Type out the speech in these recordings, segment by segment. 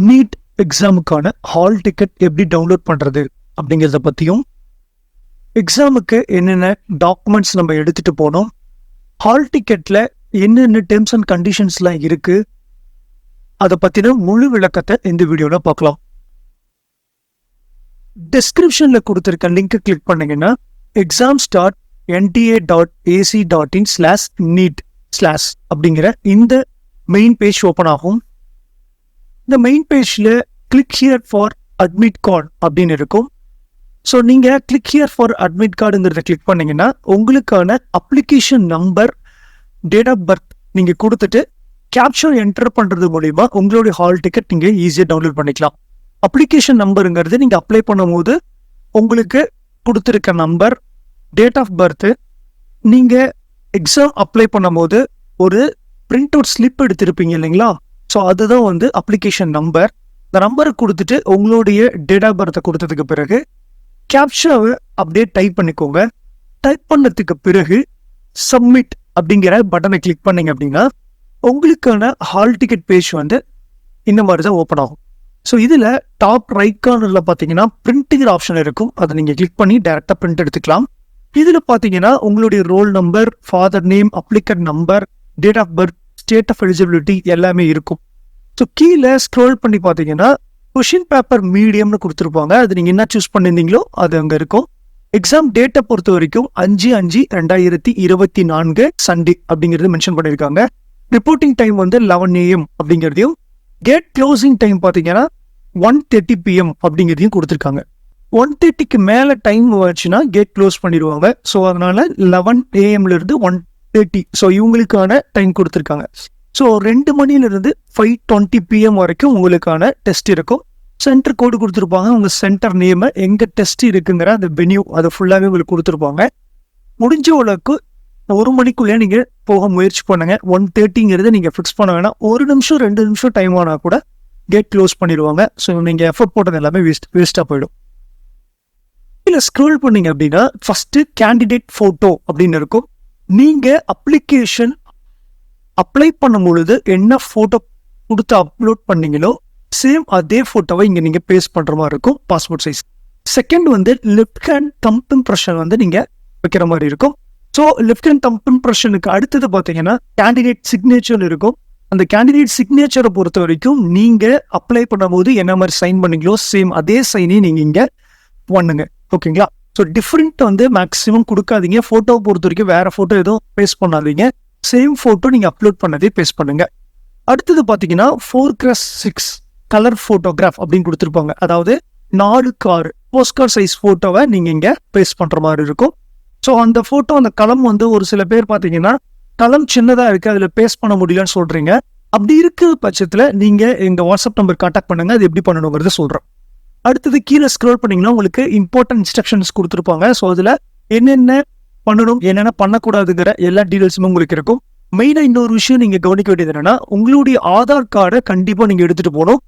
NEET எக்ஸாமுக்கான hall ticket எப்படி download பண்ணுறது அப்படிங்கிறத பற்றியும், எக்ஸாமுக்கு என்னென்ன டாக்குமெண்ட்ஸ் நம்ம எடுத்துகிட்டு போனோம், ஹால் டிக்கெட்டில் என்னென்ன டேர்ம்ஸ் அண்ட் கண்டிஷன்ஸ்லாம் இருக்குது, அதை பற்றின முழு விளக்கத்தை இந்த வீடியோவில் பார்க்கலாம். டிஸ்கிரிப்ஷனில் கொடுத்துருக்க லிங்க்கை கிளிக் பண்ணிங்கன்னா exams.nta.ac.in/neet/ அப்படிங்கிற இந்த மெயின் பேஜ் ஓப்பன் ஆகும். இந்த மெயின் பேஜில் click here for admit card அப்படின்னு இருக்கும். ஸோ நீங்கள் கிளிக் ஹியர் ஃபார் அட்மிட் கார்டுங்கிறத கிளிக் பண்ணிங்கன்னா உங்களுக்கான application number, date of birth நீங்கள் கொடுத்துட்டு கேப்சர் என்டர் பண்ணுறது மூலிமா உங்களுடைய ஹால் டிக்கெட் நீங்கள் ஈஸியாக டவுன்லோட் பண்ணிக்கலாம். அப்ளிகேஷன் நம்பருங்கிறது நீங்கள் அப்ளை பண்ணும்போது உங்களுக்கு கொடுத்துருக்க நம்பர், டேட் ஆஃப் பர்த்து, நீங்கள் எக்ஸாம் அப்ளை பண்ணும்போது ஒரு பிரிண்ட் அவுட் ஸ்லிப் எடுத்திருப்பீங்க இல்லைங்களா, ஸோ அதுதான் வந்து அப்ளிகேஷன் நம்பர். இந்த நம்பரை கொடுத்துட்டு உங்களுடைய டேட் ஆஃப் பர்த்தை கொடுத்ததுக்கு பிறகு கேப்ஷாவை அப்படியே டைப் பண்ணிக்கோங்க. டைப் பண்ணதுக்கு பிறகு சப்மிட் அப்படிங்கிற பட்டனை கிளிக் பண்ணிங்க அப்படின்னா உங்களுக்கான ஹால் டிக்கெட் பேஜ் வந்து இந்த மாதிரி தான் ஓப்பன் ஆகும். ஸோ இதில் டாப் ரைட் கார்னரில் பார்த்தீங்கன்னா பிரிண்ட்டுங்கிற ஆப்ஷன் இருக்கும். அதை நீங்கள் கிளிக் பண்ணி டேரெக்டாக பிரிண்ட் எடுத்துக்கலாம். இதில் பார்த்தீங்கன்னா உங்களுடைய roll number, father name, applicant number, date of birth, state of eligibility எல்லாமே இருக்கும். ஸோ கீழே ஸ்க்ரோல் பண்ணி பார்த்தீங்கன்னா கொஷின் பேப்பர் மீடியம்னு கொடுத்துருப்பாங்க. அது நீங்கள் என்ன சூஸ் பண்ணியிருந்தீங்களோ அது அங்கே இருக்கும். எக்ஸாம் டேட்டை பொறுத்த வரைக்கும் 5/5/2024 சண்டே அப்படிங்கிறது மென்ஷன் பண்ணியிருக்காங்க. ரிப்போர்ட்டிங் டைம் வந்து 11 AM அப்படிங்கிறதையும், கேட் க்ளோசிங் டைம் பார்த்தீங்கன்னா 1:30 PM அப்படிங்கிறதையும் கொடுத்துருக்காங்க. 1:30க்கு மேலே டைம் வச்சுன்னா கேட் க்ளோஸ் பண்ணிடுவாங்க. ஸோ அதனால 11 AM (1:30) ஸோ இவங்களுக்கான டைம் கொடுத்துருக்காங்க. ஸோ 2 மணிலிருந்து 5:20 PM வரைக்கும் உங்களுக்கான டெஸ்ட் இருக்கும். சென்டர் கோடு கொடுத்துருப்பாங்க. உங்கள் சென்டர் நேமை, எங்கே டெஸ்ட் இருக்குங்கிற அந்த வென்யூ அதை ஃபுல்லாகவே உங்களுக்கு கொடுத்துருப்பாங்க. முடிஞ்ச அளவுக்கு 1 மணிக்குள்ளே நீங்கள் போக முயற்சி பண்ணுங்க. 1:30ங்கிறத நீங்கள் ஃபிக்ஸ் பண்ண வேணாம். 1 நிமிஷம் 2 நிமிஷம் டைம் ஆனால் கூட கேட் க்ளோஸ் பண்ணிடுவாங்க. ஸோ நீங்கள் எஃபர்ட் போட்டது எல்லாமே வேஸ்ட்டாக போயிடும். இதில் ஸ்க்ரோல் பண்ணிங்க அப்படின்னா ஃபஸ்ட்டு கேண்டிடேட் ஃபோட்டோ அப்படின்னு இருக்கும். நீங்கள் அப்ளிகேஷன் அப்ளை பண்ணும் பொழுது என்ன ஃபோட்டோ கொடுத்து அப்லோட் பண்ணீங்களோ சேம் அதே ஃபோட்டோவை இங்கே நீங்கள் பேஸ்ட் பண்ணுற மாதிரி இருக்கும், பாஸ்போர்ட் சைஸ். செகண்ட் வந்து லெஃப்ட் ஹேண்ட் தம்ப் இம்ப்ரெஷன் வந்து நீங்கள் வைக்கிற மாதிரி இருக்கும். ஸோ லெஃப்ட் ஹேண்ட் தம்ப் இம்ப்ரெஷனுக்கு அடுத்தது பார்த்தீங்கன்னா கேண்டிடேட் சிக்னேச்சர் இருக்கும். அந்த கேண்டிடேட் சிக்னேச்சரை பொறுத்த வரைக்கும் நீங்கள் அப்ளை பண்ணும்போது என்ன மாதிரி சைன் பண்ணீங்களோ சேம் அதே சைனே நீங்கள் இங்கே பண்ணுங்க. ஓகேங்களா? ஸோ டிஃப்ரெண்ட் வந்து மேக்ஸிமம் கொடுக்காதீங்க. ஃபோட்டோவை பொறுத்த வரைக்கும் வேறு ஃபோட்டோ எதுவும் பேஸ்ட் பண்ணாதீங்க. சேம் ஃபோட்டோ நீங்கள் அப்லோட் பண்ணதே பேஸ்ட் பண்ணுங்க. அடுத்தது பார்த்தீங்கன்னா 4x6 கலர் ஃபோட்டோகிராஃப் அப்படின்னு கொடுத்துருப்பாங்க. அதாவது 4x6 போஸ்ட்கார்ட் சைஸ் ஃபோட்டோவை நீங்கள் இங்கே பேஸ்ட் பண்ணுற மாதிரி இருக்கும். ஸோ அந்த ஃபோட்டோ, அந்த களம் வந்து ஒரு சில பேர் பார்த்தீங்கன்னா களம் சின்னதாக இருக்குது, அதில் பேஸ்ட் பண்ண முடியலன்னு சொல்கிறீங்க. அப்படி இருக்கிற பட்சத்தில் நீங்கள் எங்கள் வாட்ஸ்அப் நம்பர் கான்டாக்ட் பண்ணுங்கள். அது எப்படி பண்ணணுங்கிறத சொல்கிறேன். அடுத்தது கீழே ஸ்க்ரோல் பண்ணிங்கன்னா உங்களுக்கு இம்பார்ட்டன்ட் இன்ஸ்ட்ரக்ஷன்ஸ் கொடுத்துருப்பாங்க. ஸோ அதில் என்னென்ன பண்ணணும், என்னென்ன பண்ணக்கூடாதுங்கிற எல்லா டீடைல்ஸுமே உங்களுக்கு இருக்கும். மெயினாக இன்னொரு விஷயம் நீங்கள் கவனிக்க வேண்டியது என்னென்னா, உங்களுடைய ஆதார் கார்டை கண்டிப்பாக நீங்கள் எடுத்துகிட்டு போகணும்.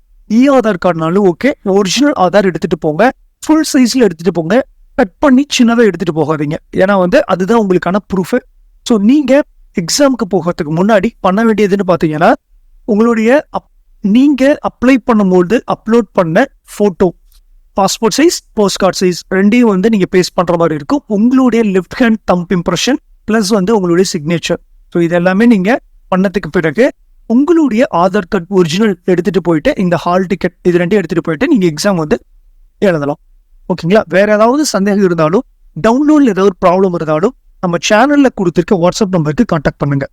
ஆதார் கார்டுனாலும் ஓகே, ஒரிஜினல் ஆதார் எடுத்துகிட்டு போங்க. ஃபுல் சைஸில் எடுத்துகிட்டு போங்க. கட் பண்ணி சின்னதாக எடுத்துகிட்டு போகாதீங்க. ஏன்னா வந்து அதுதான் உங்களுக்கான ப்ரூஃபு. ஸோ நீங்கள் எக்ஸாமுக்கு போகிறதுக்கு முன்னாடி பண்ண வேண்டியதுன்னு பார்த்தீங்கன்னா உங்களுடைய நீங்கள் அப்ளை பண்ணும்போது அப்லோட் பண்ண photo, passport size, post card size ரெண்டையும் வந்து நீங்கள் பேஸ்ட் பண்ணுற மாதிரி இருக்கும். உங்களுடைய left hand thumb impression plus வந்து உங்களுடைய சிக்னேச்சர். ஸோ இது எல்லாமே நீங்கள் பண்ணதுக்கு பிறகு உங்களுடைய ஆதார் கார்டு ஒரிஜினல் எடுத்துகிட்டு போயிட்டு இந்த ஹால் டிக்கெட் இது ரெண்டையும் எடுத்துகிட்டு போயிட்டு நீங்கள் எக்ஸாம் வந்து எழுதலாம். ஓகேங்களா? வேறு ஏதாவது சந்தேகம் இருந்தாலும், டவுன்லோடில் ஏதாவது ப்ராப்ளம் இருந்தாலும் நம்ம சேனலில் கொடுத்துருக்க வாட்ஸ்அப் நம்பருக்கு கான்டாக்ட் பண்ணுங்கள்.